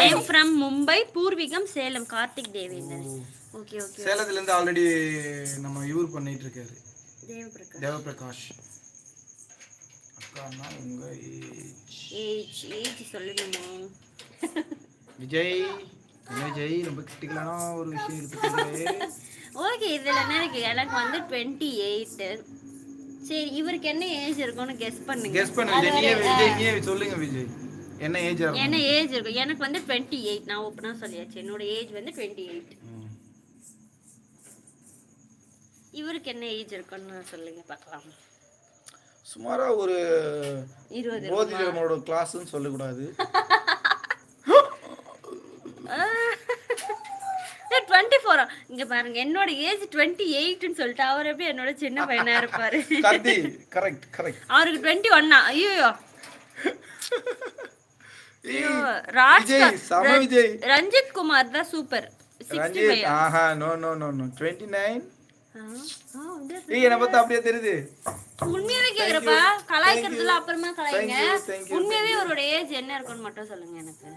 ஐ அம் from Mumbai, பூர்வீகம் Salem, Karthik Devendran. Okay okay. சேலத்துல இருந்து ஆல்ரெடி நம்ம யூர் பண்ணிட்டு இருக்காரு தேவபிரகாஷ். அக்கானா உங்க ஏஜ் சொல்லணுமா? விஜய் விஜய் ரொம்ப கிரிட்டிக்கலான ஒரு விஷயம் எடுத்துக்கிட்டு. ஓகே, இதுல என்ன இருக்கு? எனக்கு வந்து 28. சரி, இவருக்கு என்ன ஏஜ் இருக்கும்னு கெஸ் பண்ணுங்க. கெஸ் பண்ணுங்க. நீயே சொல்லுங்க விஜய், என்ன ஏஜ் ஆகும்? என்ன ஏஜ் இருக்கும்? எனக்கு வந்து 28. நான் ஓப்பனா சொல்லியாச்சு, என்னோட ஏஜ் வந்து 28. இவருக்கு என்ன ஏஜ் இருக்கும்னு சொல்லுங்க பார்க்கலாம். சுமாரா ஒரு 20. போதிஜனோட கிளாஸ்னு சொல்லக்கூடாது. 24. இங்க பாருங்க, என்னோட ஏஜ் 28ன்னு சொல்லிட்டு அவர் எப்படி என்னோட சின்ன பையனா இருப்பாரு? கரெக்ட். அவருக்கு 21. ஐயோ ரஞ்சித் குமார் தான் சூப்பர். 65. ஆஹா நோ 29. என்ன பார்த்தா அப்படியே தெரியுது. உண்மையாவே கேக்குறப்பா, கலாய்க்கிறதுல அப்புறமா கலாய்ங்க. உண்மையாவே அவரோட ஏஜ் என்ன இருக்கும்னு மட்டும் சொல்லுங்க எனக்கு.